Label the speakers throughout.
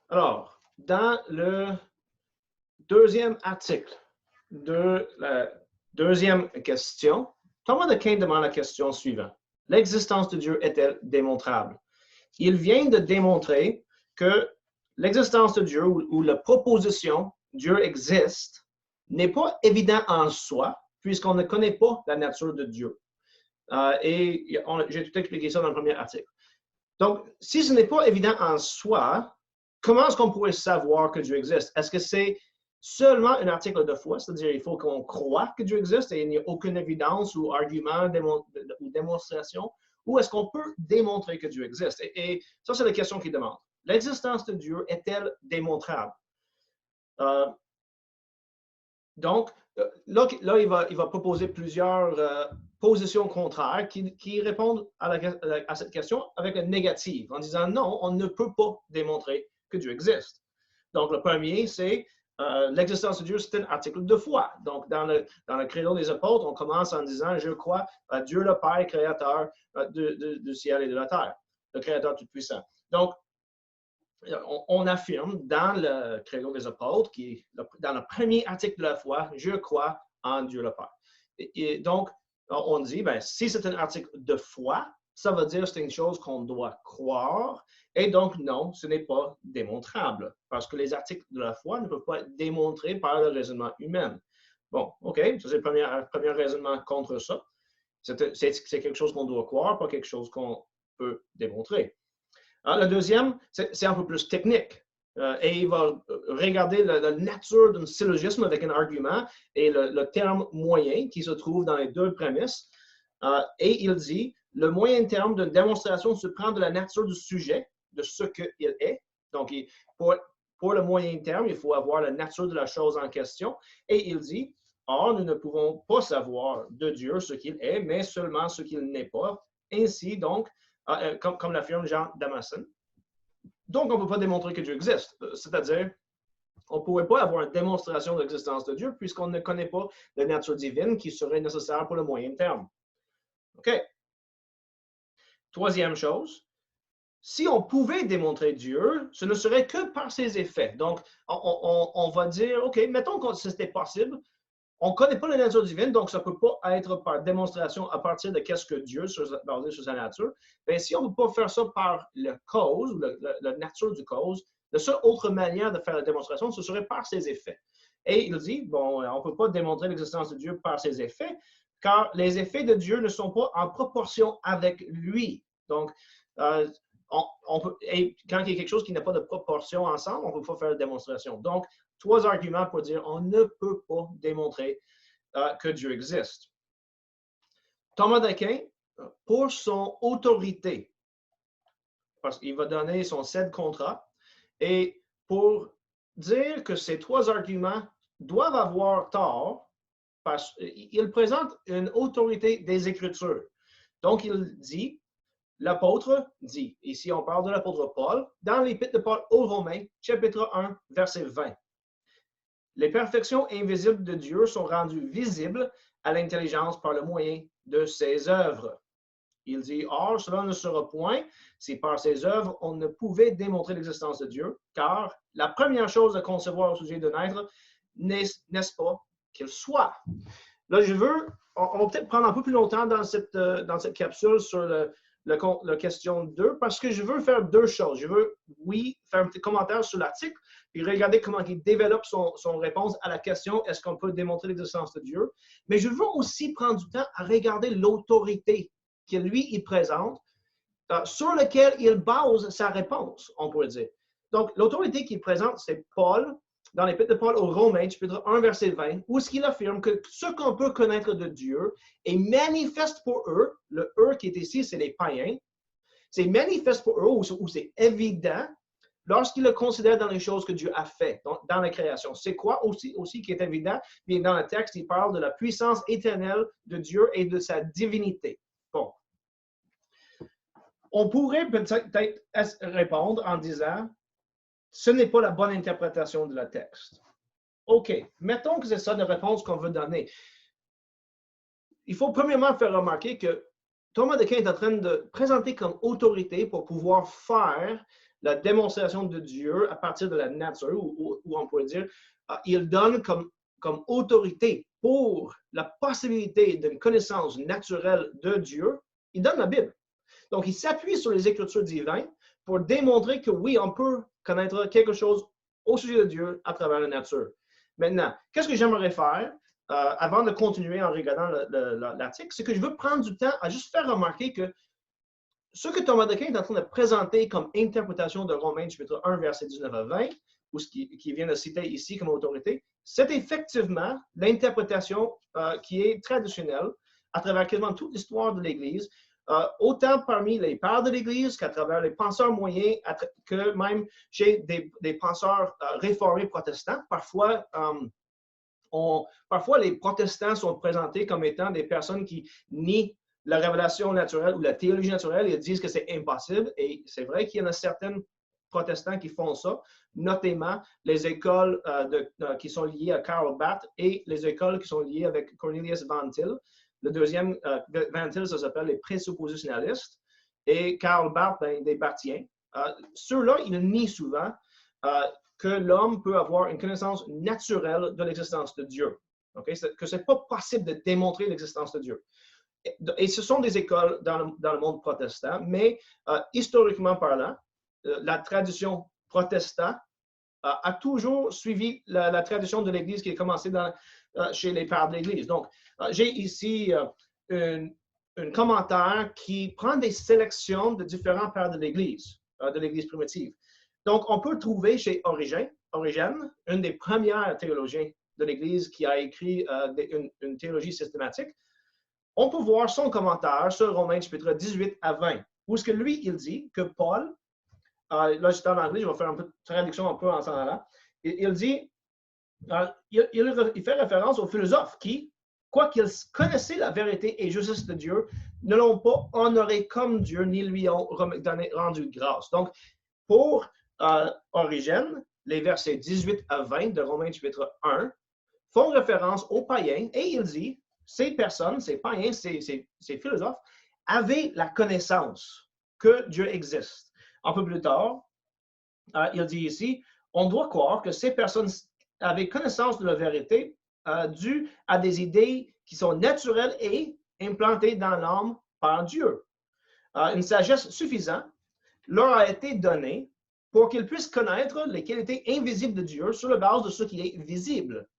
Speaker 1: Alors, dans le deuxième article de la deuxième question, Thomas d'Aquin demande la question suivante. L'existence de Dieu est-elle démontrable? Il vient de démontrer que l'existence de Dieu ou la proposition Dieu existe n'est pas évident en soi, puisqu'on ne connaît pas la nature de Dieu. Et j'ai tout expliqué ça dans le premier article. Donc, si ce n'est pas évident en soi, comment est-ce qu'on pourrait savoir que Dieu existe? Est-ce que c'est seulement un article de foi, c'est-à-dire il faut qu'on croie que Dieu existe et il n'y a aucune évidence ou argument ou démonstration, ou est-ce qu'on peut démontrer que Dieu existe? Et ça, c'est la question qu'il demande. L'existence de Dieu est-elle démontrable? Donc, là il va proposer plusieurs positions contraires qui répondent à cette question avec un négatif, en disant non, on ne peut pas démontrer que Dieu existe. Donc, le premier, c'est l'existence de Dieu, c'est un article de foi. Donc, dans le credo des apôtres, on commence en disant, je crois à Dieu le Père, créateur du ciel et de la terre, le créateur tout-puissant. Donc, on affirme dans le credo des apôtres, dans le premier article de la foi, je crois en Dieu le Père. Et donc, on dit, ben, si c'est un article de foi, ça veut dire que c'est une chose qu'on doit croire, et donc non, ce n'est pas démontrable, parce que les articles de la foi ne peuvent pas être démontrés par le raisonnement humain. Bon, OK, ça c'est le premier raisonnement contre ça. C'est quelque chose qu'on doit croire, pas quelque chose qu'on peut démontrer. Le deuxième, c'est un peu plus technique. Et il va regarder la nature d'un syllogisme avec un argument et le terme moyen qui se trouve dans les deux prémices. Et il dit, le moyen terme d'une démonstration se prend de la nature du sujet, de ce qu'il est. Donc, pour le moyen terme, il faut avoir la nature de la chose en question. Et il dit, or, nous ne pouvons pas savoir de Dieu ce qu'il est, mais seulement ce qu'il n'est pas. Ainsi, donc, comme l'affirme Jean Damascène. Donc, on ne peut pas démontrer que Dieu existe. C'est-à-dire, on ne pourrait pas avoir une démonstration de l'existence de Dieu puisqu'on ne connaît pas la nature divine qui serait nécessaire pour le moyen terme. OK. Troisième chose, si on pouvait démontrer Dieu, ce ne serait que par ses effets. Donc, on va dire, OK, mettons que c'était possible, on ne connaît pas la nature divine, donc ça ne peut pas être par démonstration à partir de qu'est-ce que Dieu, basé sur sa nature. Mais si on ne peut pas faire ça par la cause, ou la nature du cause, la seule autre manière de faire la démonstration, ce serait par ses effets. Et il dit, bon, on ne peut pas démontrer l'existence de Dieu par ses effets, car les effets de Dieu ne sont pas en proportion avec lui. Donc, et quand il y a quelque chose qui n'a pas de proportion ensemble, on ne peut pas faire la démonstration. Donc, trois arguments pour dire on ne peut pas démontrer que Dieu existe. Thomas d'Aquin, pour son autorité, parce qu'il va donner son cède contrat, et pour dire que ces trois arguments doivent avoir tort, parce qu'il présente une autorité des Écritures. Donc, il dit, l'apôtre dit, ici on parle de l'apôtre Paul, dans l'épître de Paul aux Romains, chapitre 1, verset 20. Les perfections invisibles de Dieu sont rendues visibles à l'intelligence par le moyen de ses œuvres. Il dit, or, cela ne sera point si par ses œuvres on ne pouvait démontrer l'existence de Dieu, car la première chose à concevoir au sujet de naître, n'est-ce pas, qu'il soit. Là, on va peut-être prendre un peu plus longtemps dans cette capsule sur la question 2, parce que je veux faire deux choses. Je veux, oui, faire un petit commentaire sur l'article, puis regarder comment il développe son réponse à la question « Est-ce qu'on peut démontrer l'existence de Dieu? » Mais je veux aussi prendre du temps à regarder l'autorité que lui, il présente, sur laquelle il base sa réponse, on pourrait dire. Donc, l'autorité qu'il présente, c'est Paul, dans l'épître de Paul aux Romains, chapitre 1, verset 20, où est-ce qu'il affirme que ce qu'on peut connaître de Dieu est manifeste pour eux, le « eux » qui est ici, c'est les païens, c'est manifeste pour eux, ou c'est évident, lorsqu'ils le considèrent dans les choses que Dieu a fait, dans la création. C'est quoi aussi qui est évident? Bien, dans le texte, il parle de la puissance éternelle de Dieu et de sa divinité. Bon. On pourrait peut-être répondre en disant, ce n'est pas la bonne interprétation de la texte. OK, mettons que c'est ça la réponse qu'on veut donner. Il faut premièrement faire remarquer que Thomas d'Aquin est en train de présenter comme autorité pour pouvoir faire la démonstration de Dieu à partir de la nature, ou on pourrait dire, il donne comme autorité pour la possibilité d'une connaissance naturelle de Dieu, il donne la Bible. Donc, il s'appuie sur les Écritures divines pour démontrer que oui, on peut connaître quelque chose au sujet de Dieu à travers la nature. Maintenant, qu'est-ce que j'aimerais faire avant de continuer en regardant l'article, c'est que je veux prendre du temps à juste faire remarquer que ce que Thomas d'Aquin est en train de présenter comme interprétation de Romains chapitre 1, verset 19 à 20, ou ce qui vient de citer ici comme autorité, c'est effectivement l'interprétation qui est traditionnelle à travers quasiment toute l'histoire de l'Église, autant parmi les pères de l'Église qu'à travers les penseurs moyens, que même chez des penseurs réformés protestants. Parfois, les protestants sont présentés comme étant des personnes qui nient la révélation naturelle ou la théologie naturelle. Ils disent que c'est impossible. Et c'est vrai qu'il y en a certains protestants qui font ça, notamment les écoles qui sont liées à Karl Barth et les écoles qui sont liées avec Cornelius Van Til. Le deuxième, Van Til, ça s'appelle les présuppositionnalistes. Et Karl Barth, des Barthiens. Ceux-là, ils nient souvent que l'homme peut avoir une connaissance naturelle de l'existence de Dieu. Okay? Que ce n'est pas possible de démontrer l'existence de Dieu. Et ce sont des écoles dans le monde protestant, mais historiquement parlant, la tradition protestante a toujours suivi la tradition de l'Église qui est commencée chez les pères de l'Église. Donc, j'ai ici un commentaire qui prend des sélections de différents pères de l'Église primitive. Donc, on peut trouver chez Origène, une des premières théologiens de l'Église qui a écrit une théologie systématique. On peut voir son commentaire sur Romains chapitre 18 à 20, où ce que lui, il dit que Paul, là j'étais en anglais, je vais faire un peu de traduction un peu en temps là, il dit, il fait référence aux philosophes qui, quoiqu'ils connaissaient la vérité et justice de Dieu, ne l'ont pas honoré comme Dieu, ni lui ont rendu grâce. Donc, pour Origène, les versets 18 à 20 de Romains chapitre 1 font référence aux païens et il dit, ces personnes, ces païens, ces philosophes, avaient la connaissance que Dieu existe. Un peu plus tard, il dit ici, on doit croire que ces personnes avaient connaissance de la vérité due à des idées qui sont naturelles et implantées dans l'âme par Dieu. Une sagesse suffisante leur a été donnée pour qu'ils puissent connaître les qualités invisibles de Dieu sur la base de ce qui est visible.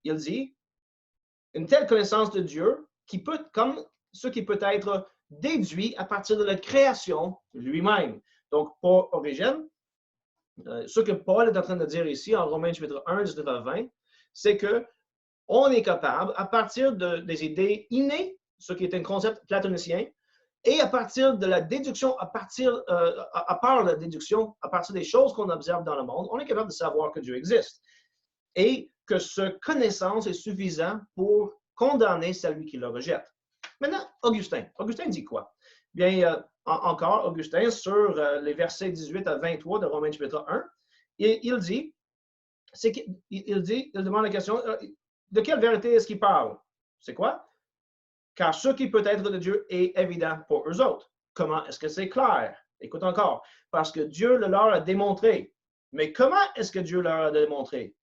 Speaker 1: Il dit, une telle connaissance de Dieu comme ce qui peut être déduit à partir de la création lui-même. Donc, pour Origène, ce que Paul est en train de dire ici en Romains chapitre 1, 19 à 20, c'est qu'on est capable, à partir des idées innées, ce qui est un concept platonicien, et à partir de la déduction, à part la déduction, à partir des choses qu'on observe dans le monde, on est capable de savoir que Dieu existe. Et que cette connaissance est suffisante pour condamner celui qui le rejette. Maintenant, Augustin. Augustin dit quoi? Bien, encore, Augustin, sur les versets 18 à 23 de Romains chapitre 1, il demande la question, de quelle vérité est-ce qu'il parle? C'est quoi? Car ce qui peut être de Dieu est évident pour eux autres. Comment est-ce que c'est clair? Écoute encore. Parce que Dieu le leur a démontré. Mais comment est-ce que Dieu leur a démontré?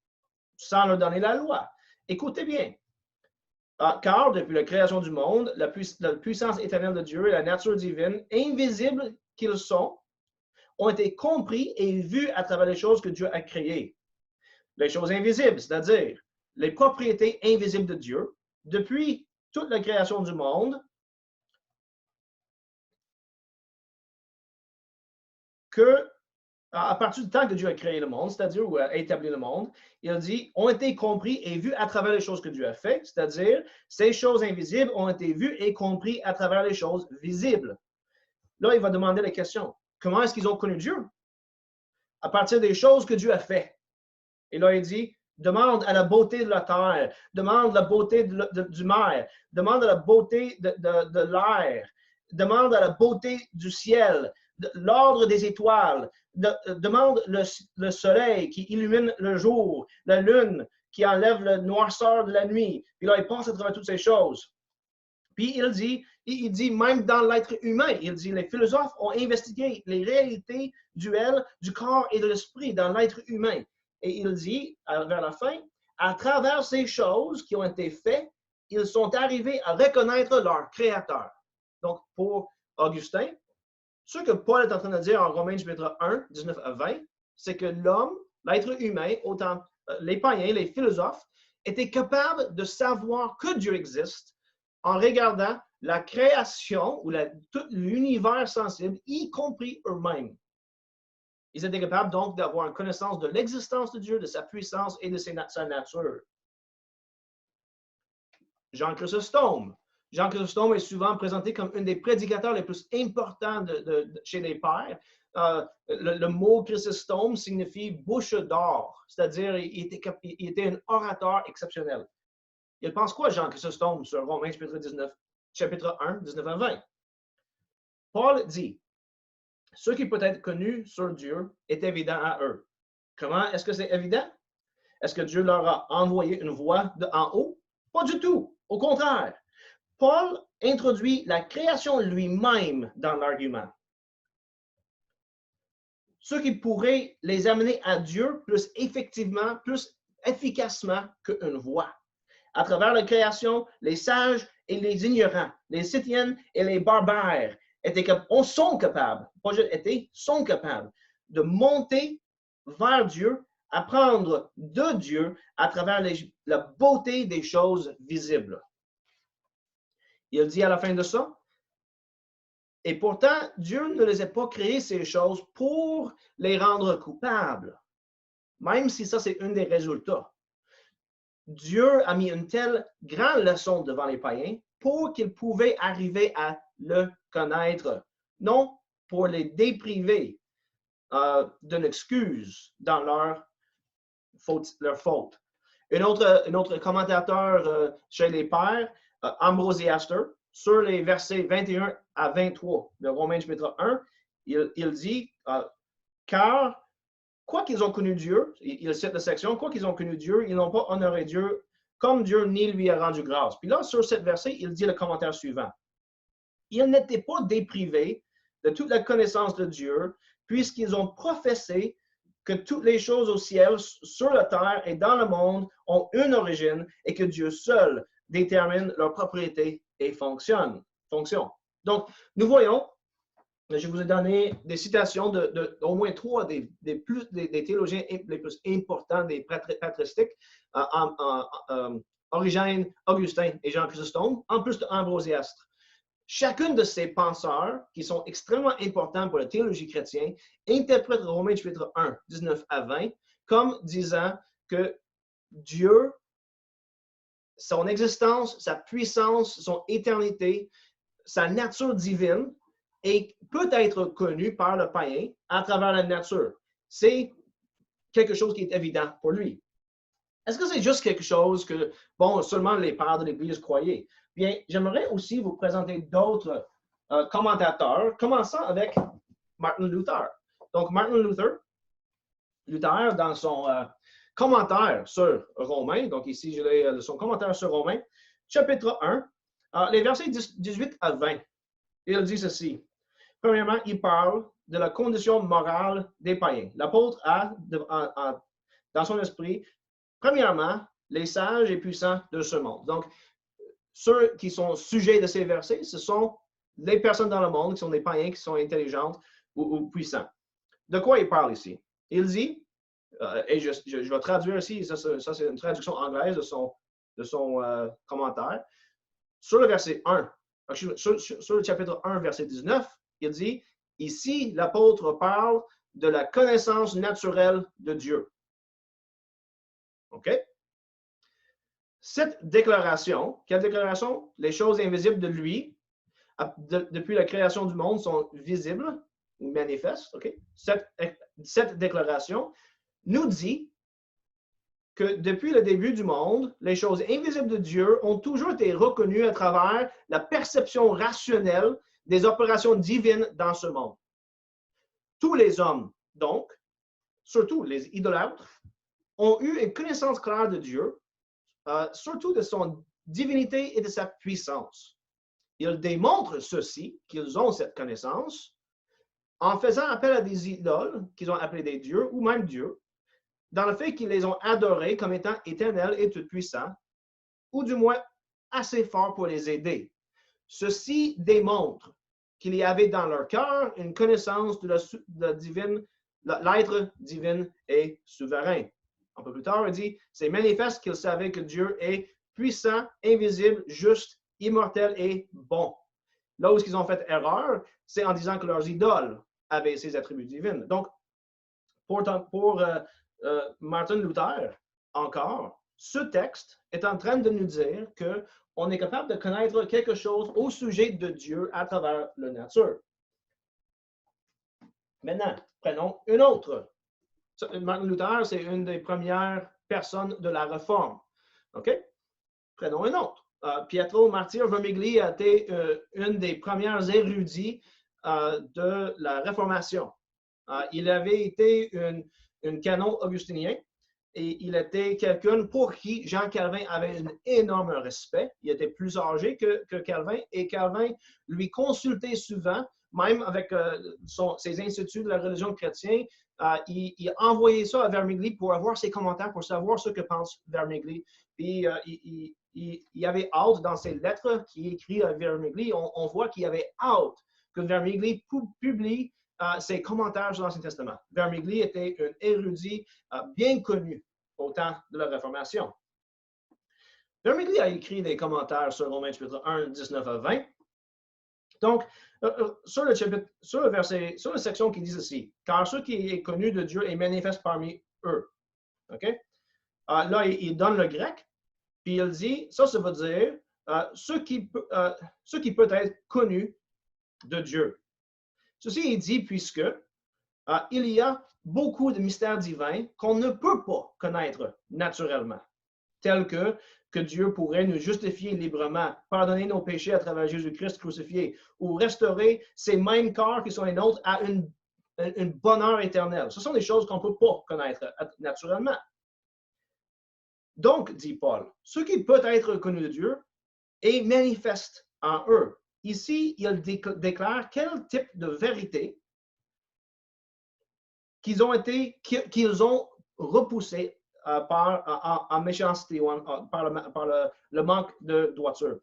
Speaker 1: Sans leur donner la loi. Écoutez bien. Car depuis la création du monde, la puissance éternelle de Dieu et la nature divine, invisibles qu'ils sont, ont été compris et vus à travers les choses que Dieu a créées. Les choses invisibles, c'est-à-dire les propriétés invisibles de Dieu, depuis toute la création du monde, à partir du temps que Dieu a créé le monde, c'est-à-dire ou a établi le monde, il dit, ont été compris et vus à travers les choses que Dieu a faites, c'est-à-dire ces choses invisibles ont été vues et compris à travers les choses visibles. Là, il va demander la question, comment est-ce qu'ils ont connu Dieu? À partir des choses que Dieu a faites. Et là, il dit, demande à la beauté de la terre, demande à la beauté du mer, demande à la beauté de l'air, demande à la beauté du ciel, l'ordre des étoiles, demande le soleil qui illumine le jour, la lune qui enlève la noirceur de la nuit. Puis là, il passe à travers toutes ces choses. Puis il dit même dans l'être humain, il dit les philosophes ont investigué les réalités duelles du corps et de l'esprit dans l'être humain. Et il dit, vers la fin, à travers ces choses qui ont été faites, ils sont arrivés à reconnaître leur Créateur. Donc, pour Augustin, ce que Paul est en train de dire en Romains chapitre 1, 19 à 20, c'est que l'homme, l'être humain, autant les païens, les philosophes, étaient capables de savoir que Dieu existe en regardant la création ou tout l'univers sensible, y compris eux-mêmes. Ils étaient capables donc d'avoir une connaissance de l'existence de Dieu, de sa puissance et de sa nature. Jean Chrysostome. Jean Chrysostome est souvent présenté comme un des prédicateurs les plus importants chez les pères. Le mot Chrysostome signifie bouche d'or, c'est-à-dire il était un orateur exceptionnel. Il pense quoi, Jean Chrysostome, sur Romains chapitre 1, 19 à 20? Paul dit, ce qui peut être connu sur Dieu est évident à eux. Comment est-ce que c'est évident? Est-ce que Dieu leur a envoyé une voix d'en haut? Pas du tout. Au contraire, Paul introduit la création lui-même dans l'argument. Ce qui pourrait les amener à Dieu plus effectivement, plus efficacement qu'une voix. À travers la création, les sages et les ignorants, les Scythiens et les barbares sont capables, pas juste étaient, sont capables de monter vers Dieu, apprendre de Dieu à travers la beauté des choses visibles. Il dit à la fin de ça, et pourtant, Dieu ne les a pas créées ces choses pour les rendre coupables, même si ça c'est un des résultats. Dieu a mis une telle grande leçon devant les païens pour qu'ils pouvaient arriver à le connaître, non pour les dépriver d'une excuse dans leur faute. Un autre commentateur chez les pères, Ambrosiaster, sur les versets 21 à 23 de Romains chapitre 1, il dit, car quoi qu'ils ont connu Dieu, il cite la section, quoi qu'ils ont connu Dieu, ils n'ont pas honoré Dieu comme Dieu ni lui a rendu grâce. Puis là, sur cette verset, il dit le commentaire suivant. Ils n'étaient pas déprivés de toute la connaissance de Dieu, puisqu'ils ont professé que toutes les choses au ciel, sur la terre et dans le monde ont une origine et que Dieu seul détermine leur propriété et fonction. Donc, nous voyons, je vous ai donné des citations d'au moins trois des théologiens les plus importants, des patristiques, Origène, Augustin et Jean Chrysostome, en plus d'Ambrosiastre. Chacun de ces penseurs, qui sont extrêmement importants pour la théologie chrétienne, interprète Romains chapitre 1, 19 à 20, comme disant que Dieu, son existence, sa puissance, son éternité, sa nature divine, et peut être connu par le païen à travers la nature. C'est quelque chose qui est évident pour lui. Est-ce que c'est juste quelque chose que, bon, seulement les pères de l'Église croyaient? Bien, j'aimerais aussi vous présenter d'autres commentateurs, commençant avec Martin Luther. Donc, Martin Luther, dans son commentaire sur Romains, donc ici, j'ai son commentaire sur Romains, chapitre 1, les versets 18 à 20, il dit ceci. Premièrement, il parle de la condition morale des païens. L'apôtre a, dans son esprit, premièrement, les sages et puissants de ce monde. Donc, ceux qui sont sujets de ces versets, ce sont les personnes dans le monde qui sont des païens, qui sont intelligentes ou puissants. De quoi il parle ici? Il dit, et je vais traduire ici, ça c'est une traduction anglaise de son commentaire, sur le verset 1, sur le chapitre 1, verset 19, il dit, ici, l'apôtre parle de la connaissance naturelle de Dieu. OK? Cette déclaration, quelle déclaration? Les choses invisibles de lui, depuis la création du monde, sont visibles ou manifestes. OK? Cette déclaration nous dit que depuis le début du monde, les choses invisibles de Dieu ont toujours été reconnues à travers la perception rationnelle des opérations divines dans ce monde. Tous les hommes, donc, surtout les idolâtres, ont eu une connaissance claire de Dieu, surtout de son divinité et de sa puissance. Ils démontrent ceci, qu'ils ont cette connaissance, en faisant appel à des idoles qu'ils ont appelées des dieux ou même Dieu, dans le fait qu'ils les ont adorés comme étant éternels et tout-puissants, ou du moins assez forts pour les aider. Ceci démontre qu'il y avait dans leur cœur une connaissance de la divine, l'être divin et souverain. Un peu plus tard, il dit, c'est manifeste qu'ils savaient que Dieu est puissant, invisible, juste, immortel et bon. Là où ils ont fait erreur, c'est en disant que leurs idoles avaient ces attributs divins. Donc, pour Martin Luther, encore, ce texte est en train de nous dire qu'on est capable de connaître quelque chose au sujet de Dieu à travers la nature. Maintenant, prenons une autre. Martin Luther, c'est une des premières personnes de la Réforme. OK? Prenons une autre. Pietro Martir Vermigli a été une des premières érudits de la Réformation. Il avait été un canon augustinien et il était quelqu'un pour qui Jean Calvin avait un énorme respect. Il était plus âgé que Calvin et Calvin lui consultait souvent, même avec ses instituts de la religion chrétienne. Il envoyait ça à Vermigli pour avoir ses commentaires, pour savoir ce que pense Vermigli. Puis il y avait hâte dans ses lettres qu'il écrit à Vermigli. On voit qu'il y avait hâte que Vermigli publie ses commentaires sur l'Ancien Testament. Vermigli était un érudit bien connu au temps de la Réformation. Vermigli a écrit des commentaires sur Romains chapitre 1, 19 à 20. Donc, sur le verset, sur la section qui dit ceci, car ce qui est connu de Dieu est manifeste parmi eux. OK? Là, il donne le grec, puis il dit, ça veut dire ce qui peut être connu de Dieu. Ceci est dit puisque il y a beaucoup de mystères divins qu'on ne peut pas connaître naturellement, tels que Dieu pourrait nous justifier librement, pardonner nos péchés à travers Jésus-Christ crucifié, ou restaurer ces mêmes corps qui sont les nôtres à une bonheur éternelle. Ce sont des choses qu'on ne peut pas connaître naturellement. Donc, dit Paul, ce qui peut être connu de Dieu est manifeste en eux. Ici, il déclare quel type de vérité qu'ils ont repoussé en méchanceté, par le manque de droiture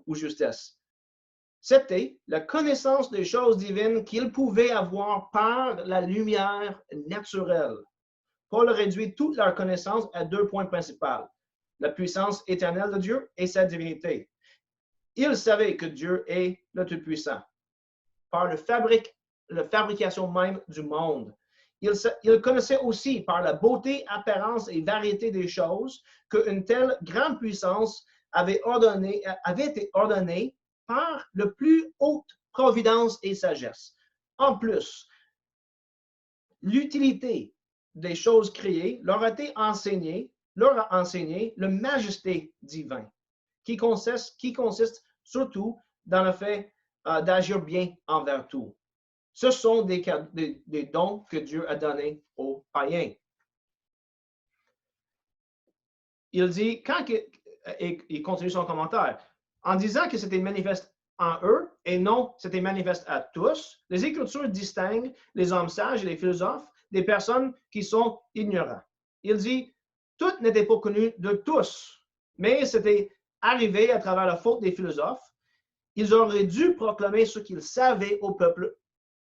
Speaker 1: ou justesse. C'était la connaissance des choses divines qu'ils pouvaient avoir par la lumière naturelle. Paul réduit toute leur connaissance à 2 points principaux, la puissance éternelle de Dieu et sa divinité. Ils savaient que Dieu est le Tout-Puissant par la fabrication même du monde. Ils connaissaient aussi par la beauté, apparence et variété des choses qu'une telle grande puissance avait été ordonnée par la plus haute providence et sagesse. En plus, l'utilité des choses créées leur a enseigné le majesté divin, qui consiste surtout dans le fait d'agir bien envers tout. Ce sont des dons que Dieu a donnés aux païens. Il dit, il continue son commentaire, en disant que c'était manifeste en eux et non c'était manifeste à tous, les Écritures distinguent les hommes sages et les philosophes des personnes qui sont ignorants. Il dit, tout n'était pas connu de tous, mais c'était arrivé à travers la faute des philosophes. Ils auraient dû proclamer ce qu'ils savaient au peuple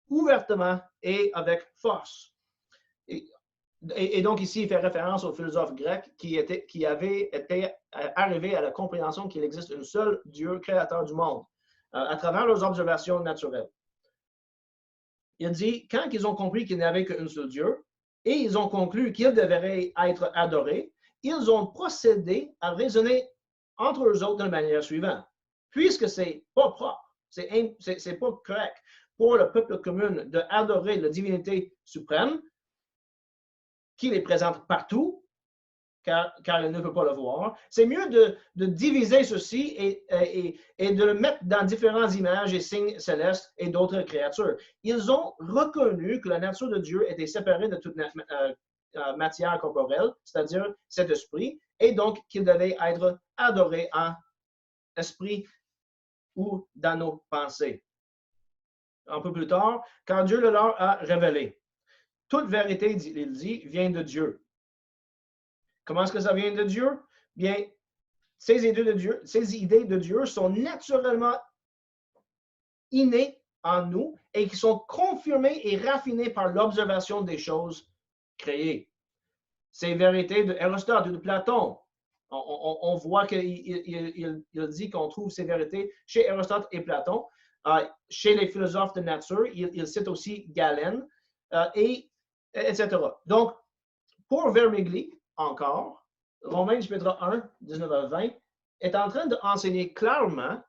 Speaker 1: ouvertement et avec force. Et donc ici, il fait référence aux philosophes grecs qui avaient été arrivés à la compréhension qu'il existe un seul Dieu créateur du monde à travers leurs observations naturelles. Il dit, quand ils ont compris qu'il n'y avait qu'un seul Dieu et ils ont conclu qu'il devrait être adoré, ils ont procédé à raisonner entre eux autres de la manière suivante. Puisque c'est pas propre, c'est pas correct pour le peuple commun d'adorer la divinité suprême, qu'il est présente partout, car il ne peut pas le voir. C'est mieux de diviser ceci et de le mettre dans différentes images et signes célestes et d'autres créatures. Ils ont reconnu que la nature de Dieu était séparée de toute matière corporelle, c'est-à-dire cet esprit, et donc qu'il devait être adoré en esprit ou dans nos pensées. Un peu plus tard, quand Dieu le leur a révélé. Toute vérité, il dit, vient de Dieu. Comment est-ce que ça vient de Dieu? Bien, ces idées de Dieu sont naturellement innées en nous et qui sont confirmées et raffinées par l'observation des choses créées. Ces vérités de Aristote ou de Platon, on voit qu'il dit qu'on trouve ces vérités chez Aristote et Platon. Chez les philosophes de nature, il cite aussi Galen, etc. Donc, pour Vermigli, encore, Romains chapitre 1, 19 à 20, est en train d'enseigner clairement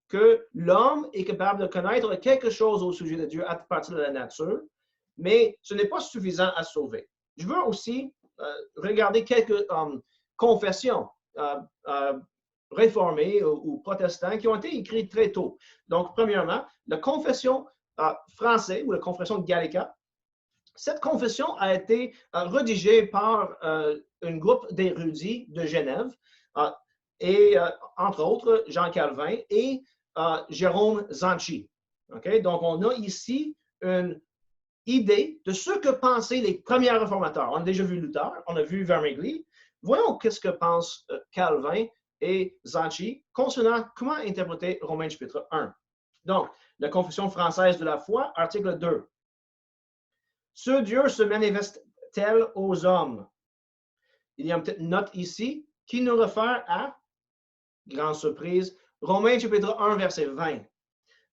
Speaker 1: que l'homme est capable de connaître quelque chose au sujet de Dieu à partir de la nature, mais ce n'est pas suffisant à sauver. Je veux aussi regarder quelques confessions réformés ou protestants qui ont été écrits très tôt. Donc, premièrement, la confession française ou la confession Gallica. Cette confession a été rédigée par un groupe d'érudits de Genève, et entre autres Jean Calvin et Jérôme Zanchi. Okay? Donc, on a ici une idée de ce que pensaient les premiers réformateurs. On a déjà vu Luther, on a vu Vermigli. Voyons qu'est-ce que pensent Calvin et Zanchi concernant comment interpréter Romains chapitre 1. Donc, la confession française de la foi, article 2. Ce Dieu se manifeste-t-il aux hommes? Il y a une petite note ici qui nous réfère à, grande surprise, Romains chapitre 1, verset 20.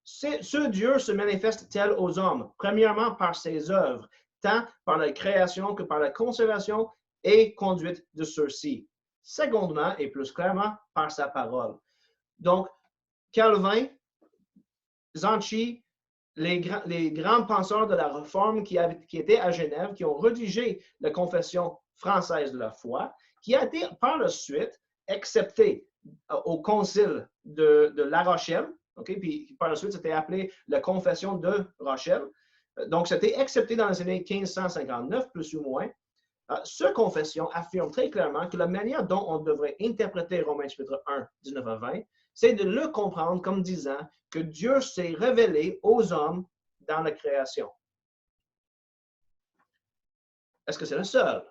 Speaker 1: Ce Dieu se manifeste-t-il aux hommes? Premièrement, par ses œuvres, tant par la création que par la conservation et conduite de ceux-ci. Secondement, et plus clairement, par sa parole. Donc, Calvin, Zanchi, les grands penseurs de la Réforme qui étaient à Genève, qui ont rédigé la confession française de la foi, qui a été par la suite acceptée au concile de La Rochelle, okay? Puis par la suite, c'était appelé la confession de Rochelle. Donc, c'était accepté dans les années 1559, plus ou moins. Cette confession affirme très clairement que la manière dont on devrait interpréter Romains chapitre 1, 19 à 20, c'est de le comprendre comme disant que Dieu s'est révélé aux hommes dans la création. Est-ce que c'est le seul?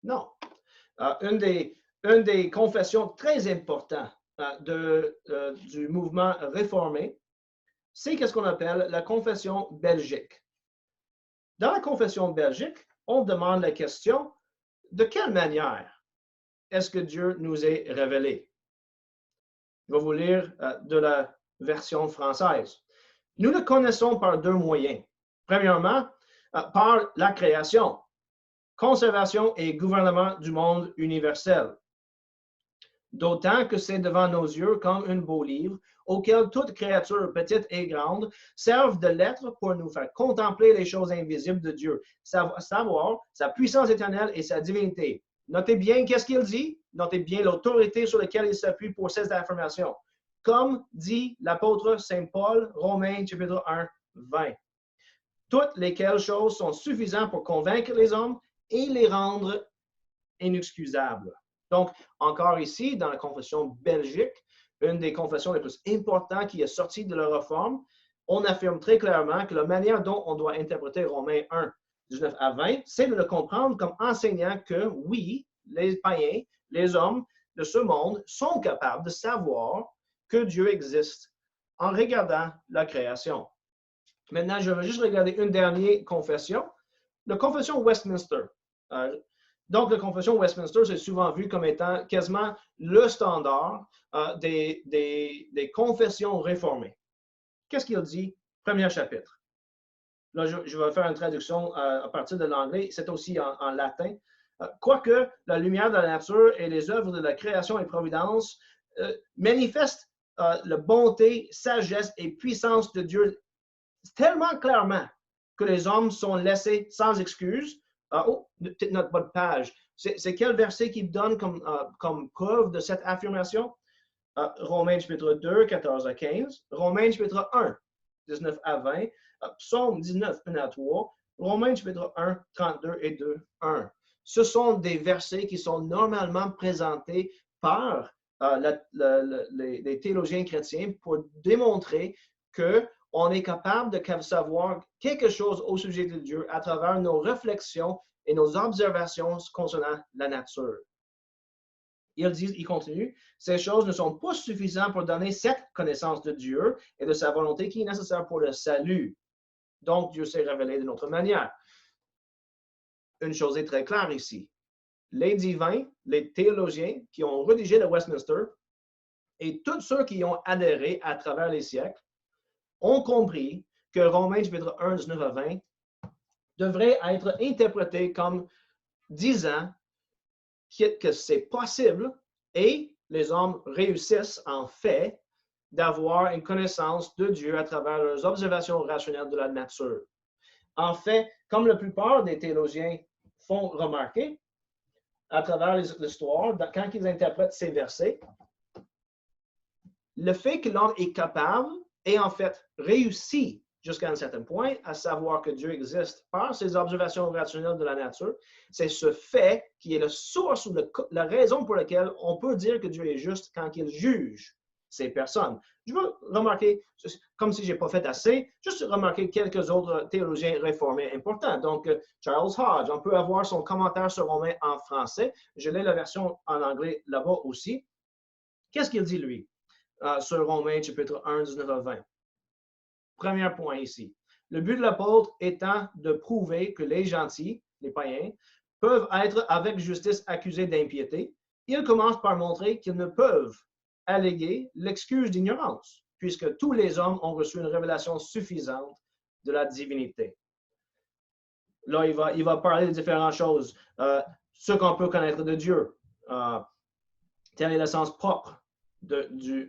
Speaker 1: Non. Une des confessions très importantes du mouvement réformé, c'est ce qu'on appelle la confession belgique. Dans la confession belgique, on demande la question, de quelle manière est-ce que Dieu nous est révélé? Je vais vous lire de la version française. Nous le connaissons par deux moyens. Premièrement, par la création, conservation et gouvernement du monde universel. D'autant que c'est devant nos yeux comme un beau livre auquel toute créature, petite et grande, servent de lettres pour nous faire contempler les choses invisibles de Dieu, savoir sa puissance éternelle et sa divinité. Notez bien qu'est-ce qu'il dit, notez bien l'autorité sur laquelle il s'appuie pour ces affirmations. Comme dit l'apôtre Saint Paul, Romains chapitre 1, 20. Toutes lesquelles choses sont suffisantes pour convaincre les hommes et les rendre inexcusables. Donc, encore ici, dans la confession belgique, une des confessions les plus importantes qui est sortie de la Réforme, on affirme très clairement que la manière dont on doit interpréter Romains 1, 19 à 20, c'est de le comprendre comme enseignant que, oui, les païens, les hommes de ce monde sont capables de savoir que Dieu existe en regardant la création. Maintenant, je vais juste regarder une dernière confession, la confession Westminster. Donc, la confession Westminster, c'est souvent vu comme étant quasiment le standard des confessions réformées. Qu'est-ce qu'il dit? Premier chapitre. Là, je vais faire une traduction à partir de l'anglais. C'est aussi en latin. Quoique la lumière de la nature et les œuvres de la création et providence manifestent la bonté, sagesse et puissance de Dieu tellement clairement que les hommes sont laissés sans excuse. Peut-être notre bonne page. C'est quel verset qui donne comme preuve de cette affirmation? Romains chapitre 2, 14 à 15. Romains chapitre 1, 19 à 20. Psaume 19, 1 à 3. Romains chapitre 1, 32 et 2, 1. Ce sont des versets qui sont normalement présentés par les théologiens chrétiens pour démontrer qu'on est capable de savoir quelque chose au sujet de Dieu à travers nos réflexions et nos observations concernant la nature. Il continue, ces choses ne sont pas suffisantes pour donner cette connaissance de Dieu et de sa volonté qui est nécessaire pour le salut. Donc, Dieu s'est révélé d'une autre manière. Une chose est très claire ici. Les divins, les théologiens qui ont rédigé le Westminster et tous ceux qui y ont adhéré à travers les siècles ont compris que Romains chapitre 1, 19 à 20 devrait être interprété comme disant que c'est possible et les hommes réussissent en fait d'avoir une connaissance de Dieu à travers leurs observations rationnelles de la nature. En fait, comme la plupart des théologiens font remarquer à travers l'histoire, quand ils interprètent ces versets, le fait que l'homme est capable et en fait réussit jusqu'à un certain point à savoir que Dieu existe par ses observations rationnelles de la nature, c'est ce fait qui est la source ou la raison pour laquelle on peut dire que Dieu est juste quand il juge ces personnes. Je veux remarquer, comme si je n'ai pas fait assez, juste remarquer quelques autres théologiens réformés importants. Donc, Charles Hodge, on peut avoir son commentaire sur Romains en français. Je l'ai la version en anglais là-bas aussi. Qu'est-ce qu'il dit, lui, sur Romains chapitre 1, 19 à 20? Premier point ici. Le but de l'apôtre étant de prouver que les gentils, les païens, peuvent être avec justice accusés d'impiété. Il commence par montrer qu'ils ne peuvent alléguer l'excuse d'ignorance, puisque tous les hommes ont reçu une révélation suffisante de la divinité. Là, il va parler de différentes choses. Ce qu'on peut connaître de Dieu, tel est le sens propre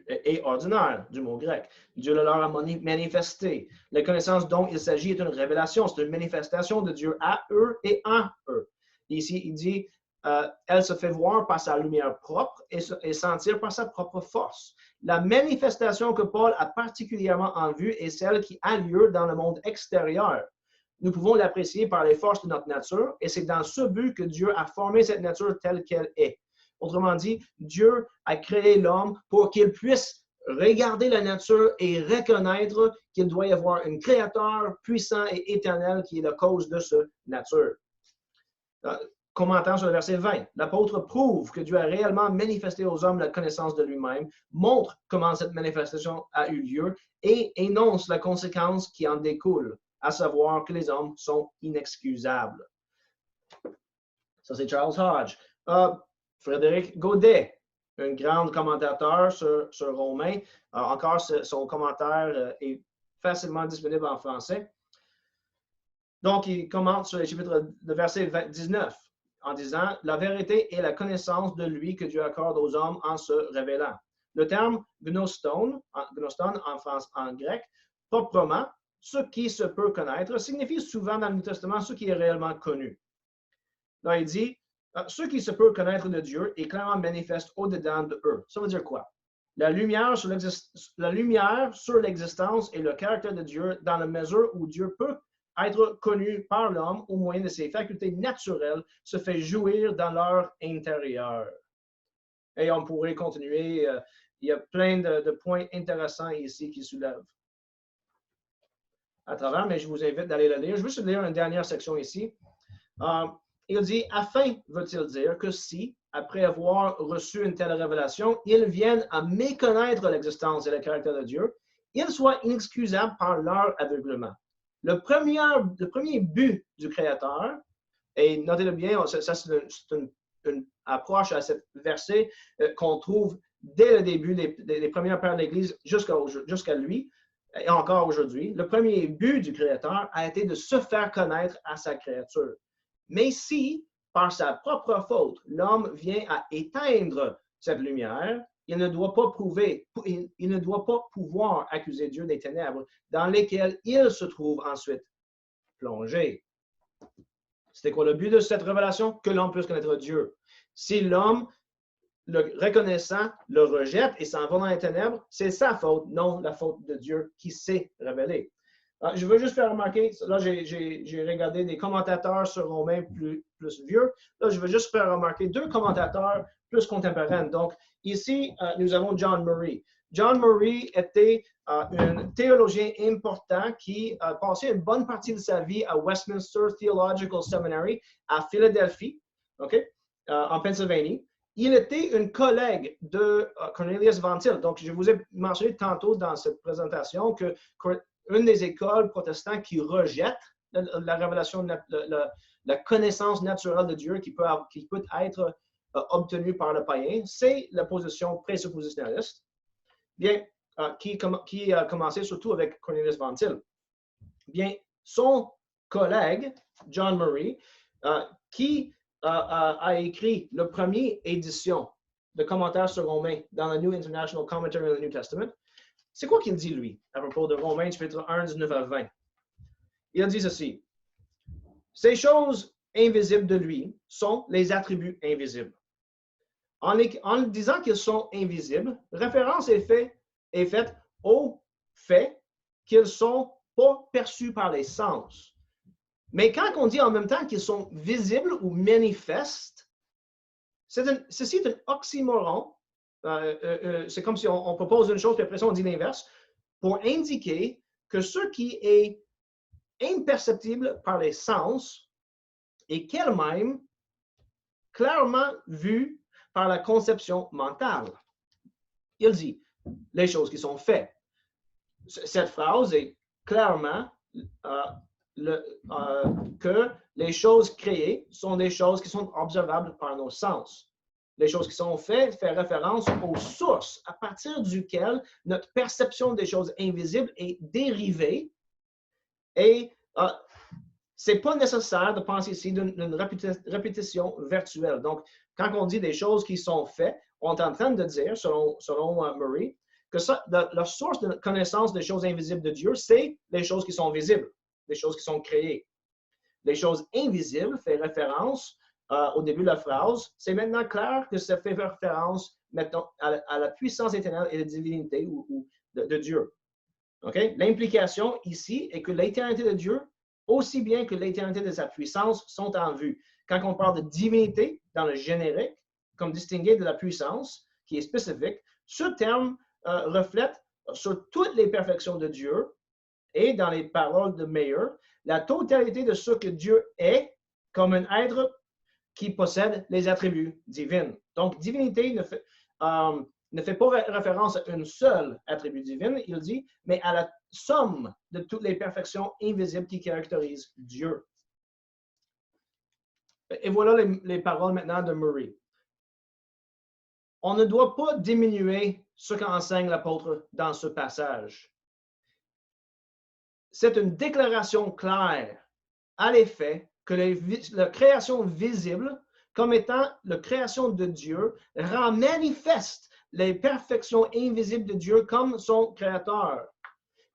Speaker 1: et ordinaire du mot grec. Dieu le leur a manifesté. La connaissance dont il s'agit est une révélation, c'est une manifestation de Dieu à eux et en eux. Ici, il dit, elle se fait voir par sa lumière propre et sentir par sa propre force. La manifestation que Paul a particulièrement en vue est celle qui a lieu dans le monde extérieur. Nous pouvons l'apprécier par les forces de notre nature et c'est dans ce but que Dieu a formé cette nature telle qu'elle est. Autrement dit, Dieu a créé l'homme pour qu'il puisse regarder la nature et reconnaître qu'il doit y avoir un créateur puissant et éternel qui est la cause de cette nature. Commentant sur le verset 20, l'apôtre prouve que Dieu a réellement manifesté aux hommes la connaissance de lui-même, montre comment cette manifestation a eu lieu et énonce la conséquence qui en découle, à savoir que les hommes sont inexcusables. Ça, c'est Charles Hodge. Frédéric Godet, un grand commentateur sur Romains. Encore, son commentaire est facilement disponible en français. Donc, il commente sur le verset 19 en disant « La vérité est la connaissance de lui que Dieu accorde aux hommes en se révélant. » Le terme gnoston en grec, proprement, ce qui se peut connaître, signifie souvent dans le Nouveau Testament ce qui est réellement connu. Là, il dit ce qui se peut connaître de Dieu est clairement manifeste au-dedans de eux. Ça veut dire quoi? La lumière sur l'existence et le caractère de Dieu dans la mesure où Dieu peut être connu par l'homme au moyen de ses facultés naturelles se fait jouir dans leur intérieur. Et on pourrait continuer. Il y a plein de points intéressants ici qui soulèvent à travers, mais je vous invite d'aller le lire. Je veux juste lire une dernière section ici. Il dit, afin, veut-il dire, que si, après avoir reçu une telle révélation, ils viennent à méconnaître l'existence et le caractère de Dieu, ils soient inexcusables par leur aveuglement. Le premier but du Créateur, et notez-le bien, ça c'est une approche à ce verset qu'on trouve dès le début des premières pères de l'Église jusqu'à lui, et encore aujourd'hui. Le premier but du Créateur a été de se faire connaître à sa créature. Mais si, par sa propre faute, l'homme vient à éteindre cette lumière, il ne doit pas pouvoir accuser Dieu des ténèbres dans lesquelles il se trouve ensuite plongé. C'était quoi le but de cette révélation? Que l'homme puisse connaître Dieu. Si l'homme, le reconnaissant, le rejette et s'en va dans les ténèbres, c'est sa faute, non la faute de Dieu qui s'est révélé. Je veux juste faire remarquer, là j'ai regardé des commentateurs sur Romains plus vieux. Là, je veux juste faire remarquer deux commentateurs plus contemporaine. Donc, ici, nous avons John Murray. John Murray était un théologien important qui a passé une bonne partie de sa vie à Westminster Theological Seminary à Philadelphie, okay, en Pennsylvanie. Il était un collègue de Cornelius Van Til. Donc, je vous ai mentionné tantôt dans cette présentation que une des écoles protestantes qui rejette la révélation, la connaissance naturelle de Dieu qui peut être obtenue par le païen, c'est la position présuppositionnaliste, bien, qui a commencé surtout avec Cornelius Van Til. Bien, son collègue, John Murray, qui a écrit la première édition de commentaires sur Romains dans le New International Commentary on the New Testament, c'est quoi qu'il dit, lui, à propos de Romains, chapitre 1, 19 à 20? Il dit ceci. Ces choses invisibles de lui sont les attributs invisibles. En disant qu'ils sont invisibles, référence est faite au fait qu'ils ne sont pas perçus par les sens. Mais quand on dit en même temps qu'ils sont visibles ou manifestes, ceci est un oxymoron. C'est comme si on propose une chose, puis après ça, on dit l'inverse, pour indiquer que ce qui est imperceptible par les sens est qu'elle-même clairement vu par la conception mentale. Il dit les choses qui sont faites. Cette phrase est clairement que les choses créées sont des choses qui sont observables par nos sens. Les choses qui sont faites font référence aux sources à partir duquel notre perception des choses invisibles est dérivée. Et ce n'est pas nécessaire de penser ici d'une répétition virtuelle. Donc, quand on dit des choses qui sont faites, on est en train de dire, selon Murray, que la source de notre connaissance des choses invisibles de Dieu, c'est les choses qui sont visibles, les choses qui sont créées. Les choses invisibles fait référence au début de la phrase. C'est maintenant clair que ça fait référence maintenant à la puissance éternelle et la divinité de Dieu. Okay? L'implication ici est que l'éternité de Dieu, aussi bien que l'éternité de sa puissance, sont en vue. Quand on parle de divinité dans le générique, comme distingué de la puissance, qui est spécifique, ce terme reflète sur toutes les perfections de Dieu et dans les paroles de Meyer, la totalité de ce que Dieu est comme un être qui possède les attributs divins. Donc, divinité ne fait pas référence à un seul attribut divin, il dit, mais à la somme de toutes les perfections invisibles qui caractérisent Dieu. Et voilà les paroles maintenant de Murray. On ne doit pas diminuer ce qu'enseigne l'apôtre dans ce passage. C'est une déclaration claire à l'effet que la création visible, comme étant la création de Dieu, rend manifeste les perfections invisibles de Dieu comme son créateur.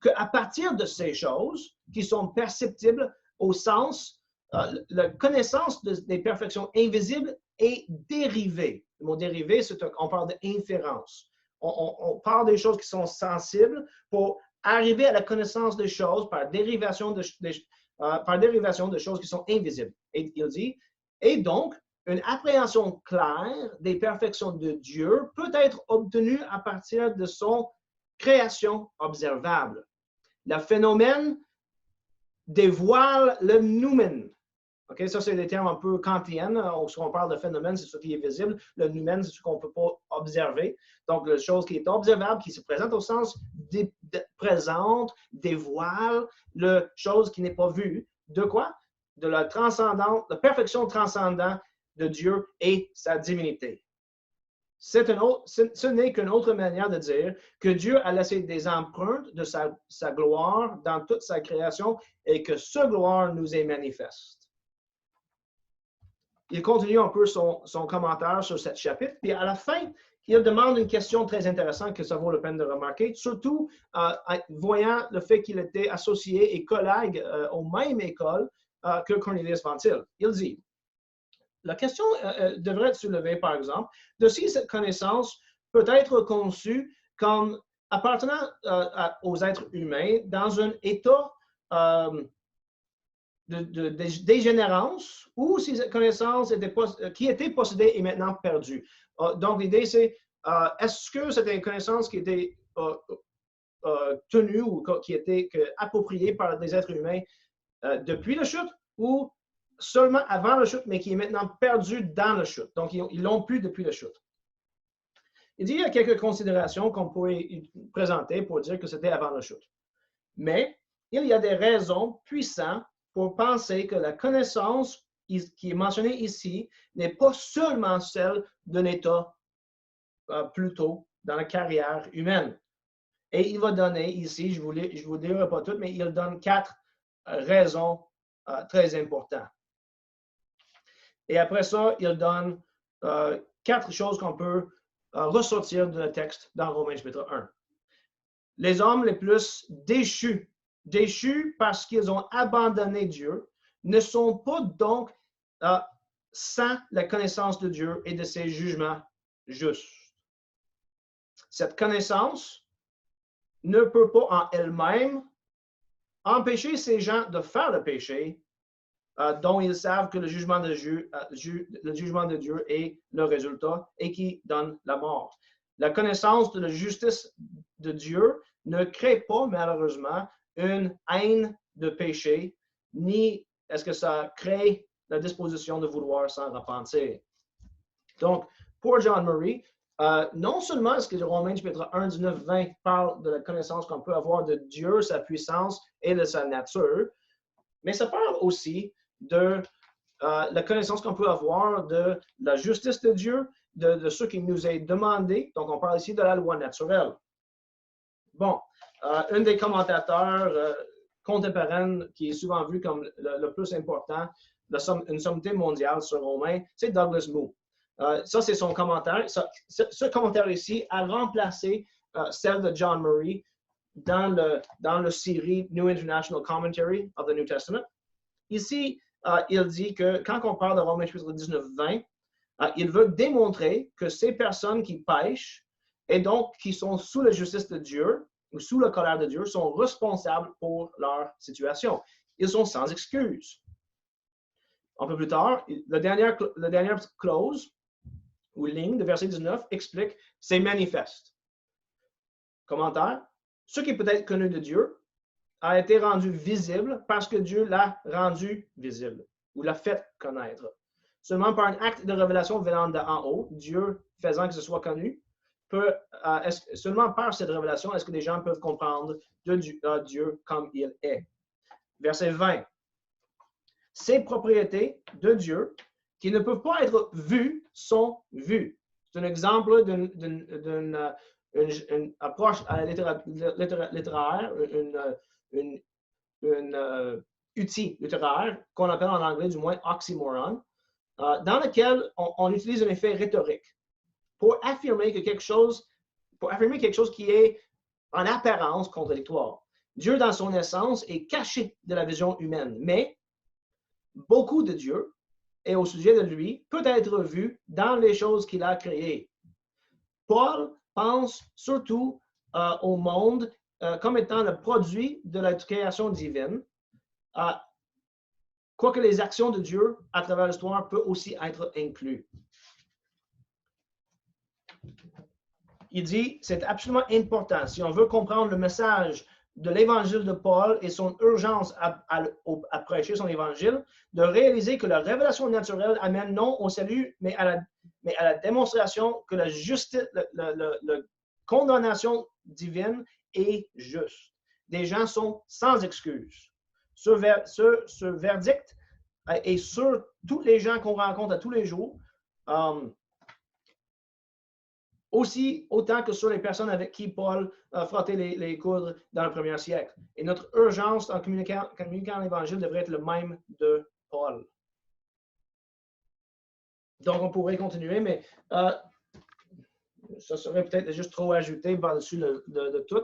Speaker 1: Qu'à partir de ces choses qui sont perceptibles au sens, la connaissance des perfections invisibles est dérivée. Le mot dérivé, on parle d'inférence. On parle des choses qui sont sensibles pour arriver à la connaissance des choses par dérivation de choses qui sont invisibles. Et il dit, et donc, une appréhension claire des perfections de Dieu peut être obtenue à partir de son création observable. Le phénomène dévoile le noumen. Okay? Ça, c'est des termes un peu kantiens. On parle de phénomène, c'est ce qui est visible. Le noumen, c'est ce qu'on ne peut pas observer. Donc, la chose qui est observable, qui se présente au sens présente, dévoile, la chose qui n'est pas vue. De quoi? De la perfection transcendante de Dieu et sa divinité. Ce n'est qu'une autre manière de dire que Dieu a laissé des empreintes de sa gloire dans toute sa création et que ce gloire nous est manifeste. Il continue un peu son commentaire sur ce chapitre, puis à la fin, il demande une question très intéressante que ça vaut la peine de remarquer, surtout voyant le fait qu'il était associé et collègue aux mêmes écoles que Cornelius Van Til. Il dit, la question devrait être soulevée, par exemple, de si cette connaissance peut être conçue comme appartenant aux êtres humains dans un état de dégénérance ou si cette connaissance qui était possédée est maintenant perdue. Donc, l'idée, c'est est-ce que c'était une connaissance qui était tenue ou qui était appropriée par des êtres humains depuis la chute ou seulement avant la chute, mais qui est maintenant perdue dans la chute. Donc, ils l'ont plus depuis la chute. Il dit qu'il y a quelques considérations qu'on pourrait présenter pour dire que c'était avant la chute. Mais il y a des raisons puissantes pour penser que la connaissance qui est mentionnée ici n'est pas seulement celle d'un état plus tôt dans la carrière humaine. Et il va donner ici, je ne vous dirai pas toutes, mais il donne 4 raisons très importantes. Et après ça, il donne 4 choses qu'on peut ressortir de le texte dans Romains chapitre 1. Les hommes les plus déchus parce qu'ils ont abandonné Dieu, ne sont pas donc sans la connaissance de Dieu et de ses jugements justes. Cette connaissance ne peut pas en elle-même empêcher ces gens de faire le péché dont ils savent que le jugement de Dieu est le résultat et qui donne la mort. La connaissance de la justice de Dieu ne crée pas, malheureusement, une haine de péché, ni est-ce que ça crée la disposition de vouloir s'en repentir. Donc, pour John Murray, non seulement est-ce que Romains chapitre 1, 19, 20 parle de la connaissance qu'on peut avoir de Dieu, sa puissance et de sa nature, mais ça parle aussi de la connaissance qu'on peut avoir de la justice de Dieu, de ce qui nous est demandé. Donc, on parle ici de la loi naturelle. Bon, un des commentateurs contemporains qui est souvent vu comme le plus important, une sommité mondiale sur Romains, c'est Douglas Moo. Ça, c'est son commentaire. Ce commentaire ici a remplacé celle de John Murray dans le série New International Commentary of the New Testament. Ici, il dit que quand on parle de Romains chapitre 19-20, il veut démontrer que ces personnes qui pêchent et donc qui sont sous la justice de Dieu ou sous la colère de Dieu sont responsables pour leur situation. Ils sont sans excuse. Un peu plus tard, la dernière clause ou ligne de verset 19 explique « c'est manifeste ». Commentaire, ce qui peut être connu de Dieu a été rendu visible parce que Dieu l'a rendu visible ou l'a fait connaître. Seulement par un acte de révélation venant d'en haut, Dieu faisant que ce soit connu, seulement par cette révélation, est-ce que les gens peuvent comprendre Dieu comme il est. Verset 20. Ces propriétés de Dieu qui ne peuvent pas être vues sont vues. C'est un exemple d'une approche littéraire, un outil littéraire qu'on appelle en anglais du moins oxymoron, dans lequel on utilise un effet rhétorique pour affirmer quelque chose qui est en apparence contradictoire. Dieu, dans son essence, est caché de la vision humaine, mais beaucoup de Dieu et au sujet de lui peut être vu dans les choses qu'il a créées. Paul pense surtout au monde comme étant le produit de la création divine, quoique les actions de Dieu à travers l'histoire peuvent aussi être incluses. Il dit, c'est absolument important, si on veut comprendre le message de l'évangile de Paul et son urgence à prêcher son évangile, de réaliser que la révélation naturelle amène non au salut, mais à la démonstration que la justice, la condamnation divine est juste. Des gens sont sans excuse. Ce verdict est sur tous les gens qu'on rencontre à tous les jours, autant que sur les personnes avec qui Paul frottait les coudes dans le premier siècle. Et notre urgence en communiquant l'Évangile devrait être le même de Paul. Donc, on pourrait continuer, mais ça serait peut-être juste trop ajouté par-dessus de tout.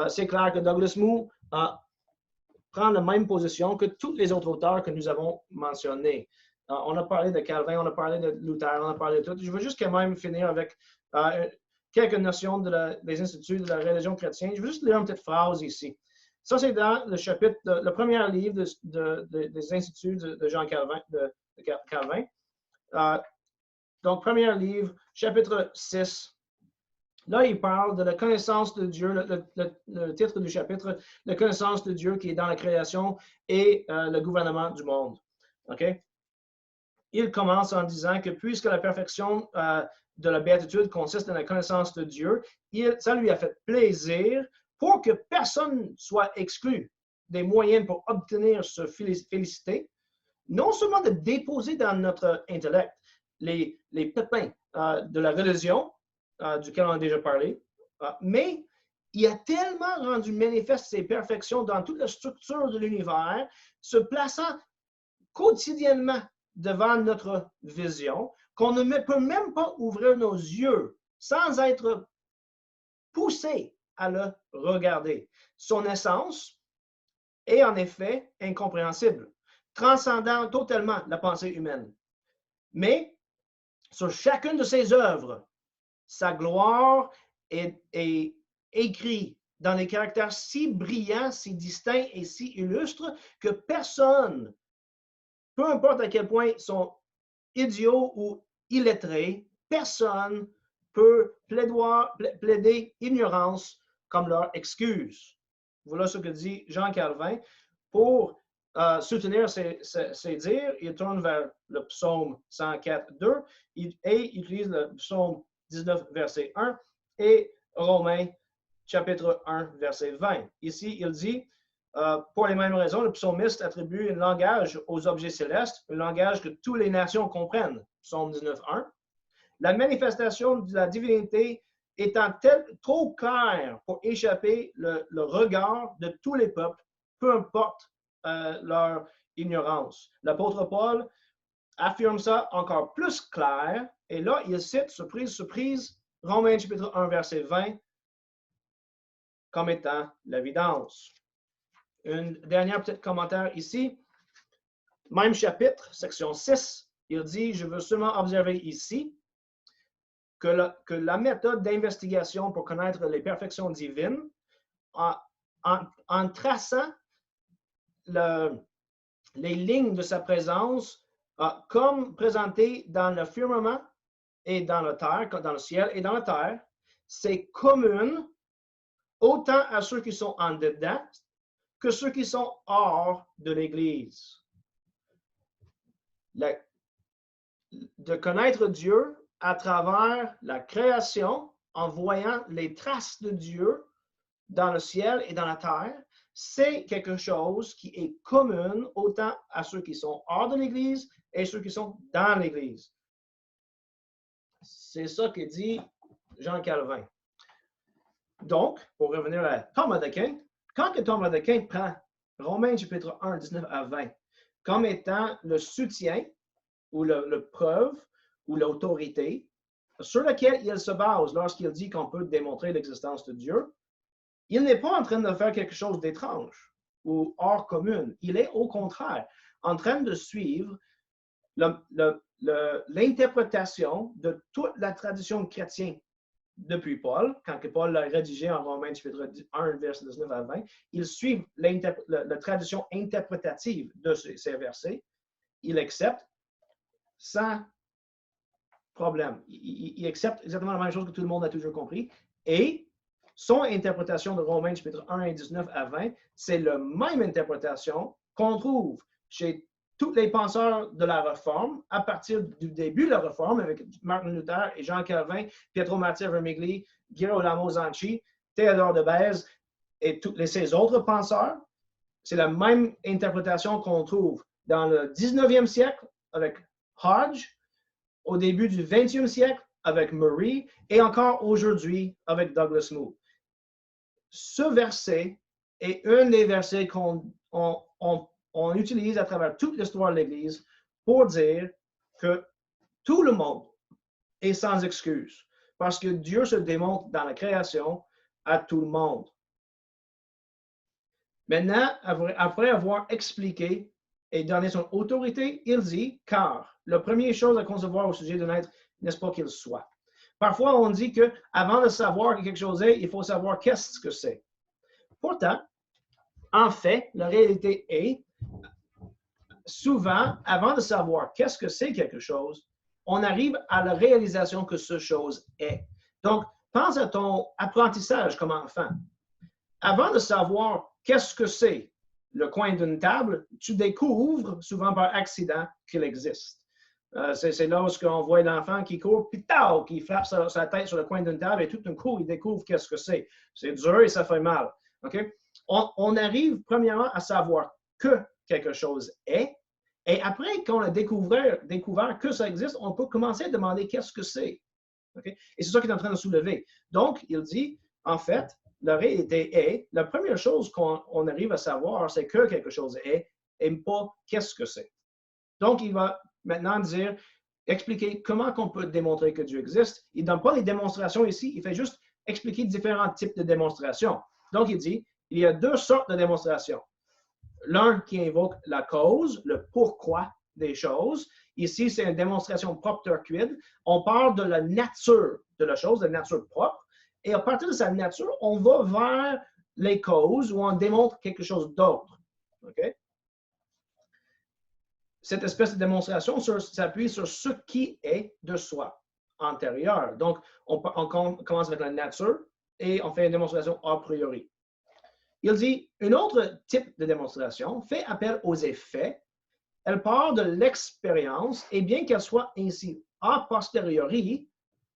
Speaker 1: C'est clair que Douglas Moo prend la même position que tous les autres auteurs que nous avons mentionnés. On a parlé de Calvin, on a parlé de Luther, on a parlé de tout. Je veux juste quand même finir avec quelques notions des instituts de la religion chrétienne. Je veux juste lire une petite phrase ici. Ça, c'est dans le chapitre, le premier livre des instituts de Jean Calvin. Calvin. Donc, premier livre, chapitre 6. Là, il parle de la connaissance de Dieu, le titre du chapitre, la connaissance de Dieu qui est dans la création et le gouvernement du monde. OK? Il commence en disant que puisque la perfection de la béatitude consiste dans la connaissance de Dieu, ça lui a fait plaisir pour que personne soit exclu des moyens pour obtenir ce félicité, non seulement de déposer dans notre intellect les pépins de la religion, duquel on a déjà parlé, mais il a tellement rendu manifeste ses perfections dans toute la structure de l'univers, se plaçant quotidiennement devant notre vision, qu'on ne peut même pas ouvrir nos yeux sans être poussé à le regarder. Son essence est en effet incompréhensible, transcendant totalement la pensée humaine. Mais sur chacune de ses œuvres, sa gloire est écrite dans des caractères si brillants, si distincts et si illustres que personne, peu importe à quel point ils sont idiots ou illettrés, personne peut plaider ignorance comme leur excuse. Voilà ce que dit Jean Calvin. Pour soutenir ses dires, il tourne vers le psaume 104, 2 et utilise le psaume 19, verset 1 et Romains, chapitre 1, verset 20. Ici, il dit, pour les mêmes raisons, le psalmiste attribue un langage aux objets célestes, un langage que toutes les nations comprennent, psaume 19, 1. La manifestation de la divinité étant trop claire pour échapper le regard de tous les peuples, peu importe leur ignorance. L'apôtre Paul affirme ça encore plus clair, et là, il cite, surprise, surprise, Romains chapitre 1, verset 20, comme étant l'évidence. Un dernier petit commentaire ici. Même chapitre, section 6, il dit, je veux seulement observer ici que la méthode d'investigation pour connaître les perfections divines, en traçant les lignes de sa présence, comme présentées dans le firmament et dans la terre, dans le ciel et dans la terre, c'est commun autant à ceux qui sont en dedans que ceux qui sont hors de l'Église. De connaître Dieu à travers la création, en voyant les traces de Dieu dans le ciel et dans la terre, c'est quelque chose qui est commun autant à ceux qui sont hors de l'Église et ceux qui sont dans l'Église. C'est ça que dit Jean Calvin. Donc, pour revenir à Thomas d'Aquin, quand que Thomas d'Aquin prend Romains chapitre 1, 19 à 20 comme étant le soutien ou le preuve ou l'autorité sur laquelle il se base lorsqu'il dit qu'on peut démontrer l'existence de Dieu, il n'est pas en train de faire quelque chose d'étrange ou hors commune. Il est au contraire en train de suivre l'interprétation de toute la tradition chrétienne depuis Paul, quand Paul l'a rédigé en Romains chapitre 1, verset 19 à 20, il suit la tradition interprétative de ces versets. Il accepte sans problème. Il accepte exactement la même chose que tout le monde a toujours compris. Et son interprétation de Romains chapitre 1 et 19 à 20, c'est la même interprétation qu'on trouve chez tous les penseurs de la Réforme, à partir du début de la Réforme, avec Martin Luther et Jean Calvin, Pietro Matteo Vermigli, Girolamo Zanchi, Théodore de Bèze et tous ces autres penseurs. C'est la même interprétation qu'on trouve dans le 19e siècle avec Hodge, au début du 20e siècle avec Murray et encore aujourd'hui avec Douglas Moo. Ce verset est un des versets qu'on utilise à travers toute l'histoire de l'Église pour dire que tout le monde est sans excuse parce que Dieu se démontre dans la création à tout le monde. Maintenant, après avoir expliqué et donné son autorité, il dit, car la première chose à concevoir au sujet d'un être, n'est-ce pas qu'il soit? Parfois, on dit qu'avant de savoir que quelque chose est, il faut savoir qu'est-ce que c'est. Pourtant, en fait, la réalité est, souvent, avant de savoir qu'est-ce que c'est quelque chose, on arrive à la réalisation que ce chose est. Donc, pense à ton apprentissage comme enfant. Avant de savoir qu'est-ce que c'est le coin d'une table, tu découvres, souvent par accident, qu'il existe. C'est là où on voit l'enfant qui court, puis tao, qui frappe sa tête sur le coin d'une table et tout d'un coup, il découvre qu'est-ce que c'est. C'est dur et ça fait mal. Okay? On arrive premièrement à savoir que quelque chose est, et après qu'on a découvert que ça existe, on peut commencer à demander qu'est-ce que c'est. Okay? Et c'est ça qu'il est en train de soulever. Donc, il dit, en fait, la réalité est, la première chose qu'on arrive à savoir, c'est que quelque chose est, et pas qu'est-ce que c'est. Donc, il va maintenant expliquer comment on peut démontrer que Dieu existe. Il ne donne pas les démonstrations ici, il fait juste expliquer différents types de démonstrations. Donc, il dit, il y a deux sortes de démonstrations. L'un qui invoque la cause, le pourquoi des choses. Ici, c'est une démonstration propter quid. On parle de la nature de la chose, de la nature propre. Et à partir de sa nature, on va vers les causes où on démontre quelque chose d'autre. Okay? Cette espèce de démonstration s'appuie sur ce qui est de soi antérieur. Donc, on commence avec la nature et on fait une démonstration a priori. Il dit, un autre type de démonstration fait appel aux effets. Elle part de l'expérience et bien qu'elle soit ainsi a posteriori,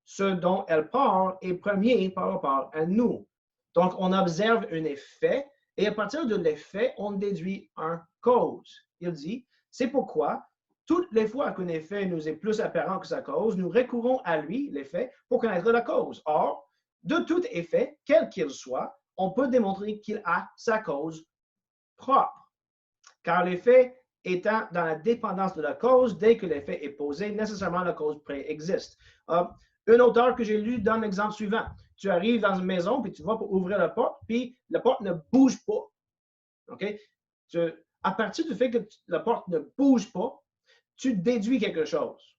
Speaker 1: ce dont elle part est premier par rapport à nous. Donc, on observe un effet et à partir de l'effet, on déduit une cause. Il dit, c'est pourquoi, toutes les fois qu'un effet nous est plus apparent que sa cause, nous recourons à lui, l'effet, pour connaître la cause. Or, de tout effet, quel qu'il soit, on peut démontrer qu'il a sa cause propre. Car l'effet étant dans la dépendance de la cause, dès que l'effet est posé, nécessairement la cause préexiste. Un auteur que j'ai lu donne l'exemple suivant. Tu arrives dans une maison, puis tu vas pour ouvrir la porte, puis la porte ne bouge pas. Okay? À partir du fait que la porte ne bouge pas, tu déduis quelque chose.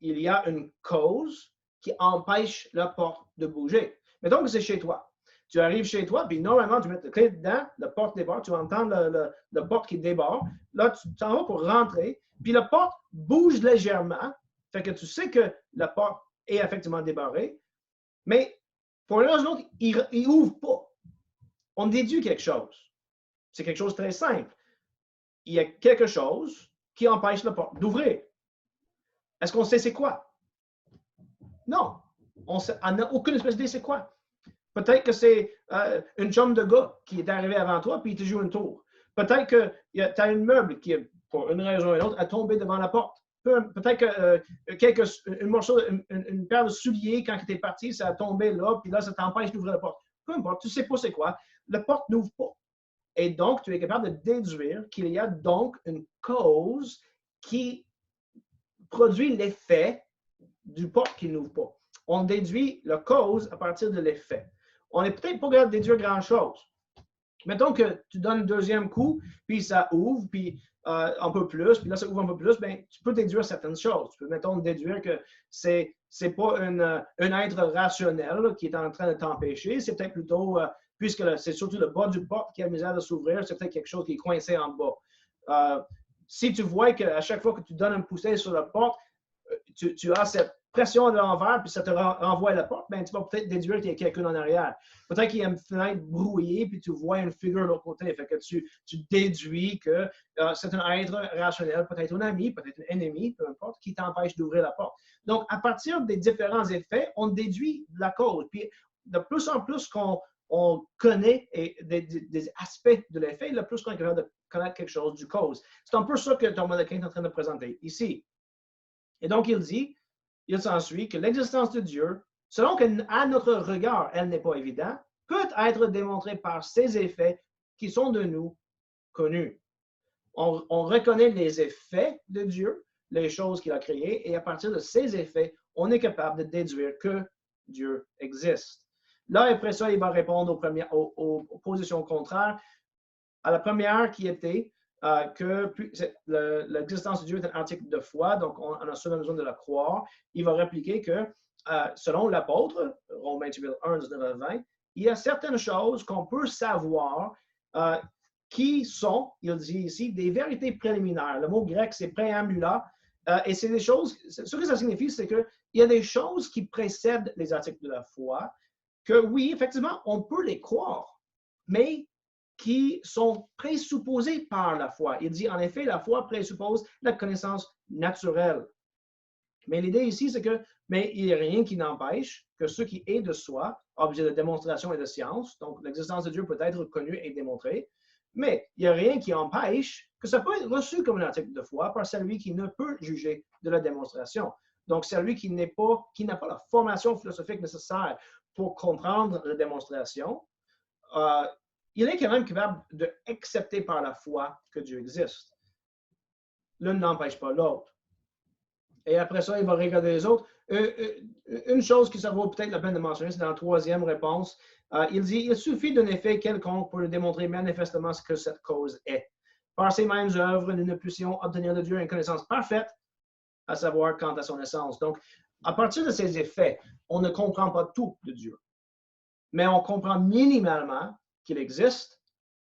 Speaker 1: Il y a une cause qui empêche la porte de bouger. Mettons que c'est chez toi. Tu arrives chez toi, puis normalement, tu mets ta clé dedans, la porte déborde, tu vas entendre la porte qui déborde. Là, tu t'en vas pour rentrer, puis la porte bouge légèrement, fait que tu sais que la porte est effectivement débarrée, mais pour une raison, il n'ouvre pas. On déduit quelque chose. C'est quelque chose de très simple. Il y a quelque chose qui empêche la porte d'ouvrir. Est-ce qu'on sait c'est quoi? Non. On n'a aucune espèce d'idée c'est quoi. Peut-être que c'est une chum de gars qui est arrivé avant toi puis il te joue une tour. Peut-être que tu as un meuble qui, pour une raison ou une autre, a tombé devant la porte. Peut-être que une paire de souliers, quand tu es parti, ça a tombé là, puis là, ça t'empêche d'ouvrir la porte. Peu importe, tu ne sais pas c'est quoi. La porte n'ouvre pas. Et donc, tu es capable de déduire qu'il y a donc une cause qui produit l'effet du porte qui n'ouvre pas. On déduit la cause à partir de l'effet. On n'est peut-être pas capable de déduire grand-chose. Mettons que tu donnes un deuxième coup, puis ça ouvre, puis un peu plus, puis là, ça ouvre un peu plus, bien, tu peux déduire certaines choses. Tu peux, mettons, déduire que c'est pas un être rationnel là, qui est en train de t'empêcher, c'est peut-être plutôt, puisque c'est surtout le bas du porte qui a la misère de s'ouvrir, c'est peut-être quelque chose qui est coincé en bas. Si tu vois qu'à chaque fois que tu donnes un poussée sur la porte, tu as cette pression de l'envers, puis ça te renvoie à la porte, ben, tu vas peut-être déduire qu'il y a quelqu'un en arrière. Peut-être qu'il y a une fenêtre brouillée, puis tu vois une figure de l'autre côté. Fait que tu déduis que c'est un être rationnel, peut-être un ami, peut-être un ennemi, peu importe, qui t'empêche d'ouvrir la porte. Donc, à partir des différents effets, on déduit la cause. Puis, de plus en plus qu'on connaît des aspects de l'effet, le plus qu'on est capable de connaître quelque chose du cause. C'est un peu ça que Thomas d'Aquin est en train de présenter ici. Et donc, il s'ensuit que l'existence de Dieu, selon qu'à notre regard, elle n'est pas évidente, peut être démontrée par ses effets qui sont de nous connus. On reconnaît les effets de Dieu, les choses qu'il a créées, et à partir de ces effets, on est capable de déduire que Dieu existe. Là, après ça, il va répondre aux positions contraires. À la première qui était que l'existence de Dieu est un article de foi, donc on a seulement besoin de la croire. Il va répliquer que, selon l'apôtre, Romains 1, 19 à 20, il y a certaines choses qu'on peut savoir qui sont, il dit ici, des vérités préliminaires. Le mot grec, c'est préambula. Et c'est des choses, ce que ça signifie, c'est qu'il y a des choses qui précèdent les articles de la foi, que oui, effectivement, on peut les croire, mais qui sont présupposées par la foi. Il dit, en effet, la foi présuppose la connaissance naturelle. Mais l'idée ici, c'est que, mais il n'y a rien qui n'empêche que ce qui est de soi, objet de démonstration et de science, donc l'existence de Dieu peut être connue et démontrée, mais il n'y a rien qui empêche que ça peut être reçu comme un article de foi par celui qui ne peut juger de la démonstration. Donc, celui qui n'a pas la formation philosophique nécessaire pour comprendre la démonstration, il est quand même capable d'accepter par la foi que Dieu existe. L'un n'empêche pas l'autre. Et après ça, il va regarder les autres. Une chose qui ça vaut peut-être la peine de mentionner, c'est dans la troisième réponse. Il dit, il suffit d'un effet quelconque pour démontrer manifestement ce que cette cause est. Par ces mêmes œuvres, nous ne puissions obtenir de Dieu une connaissance parfaite, à savoir quant à son essence. Donc, à partir de ces effets, on ne comprend pas tout de Dieu. Mais on comprend minimalement qu'il existe,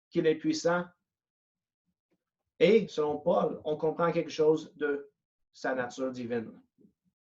Speaker 1: qu'il est puissant. Et, selon Paul, on comprend quelque chose de sa nature divine.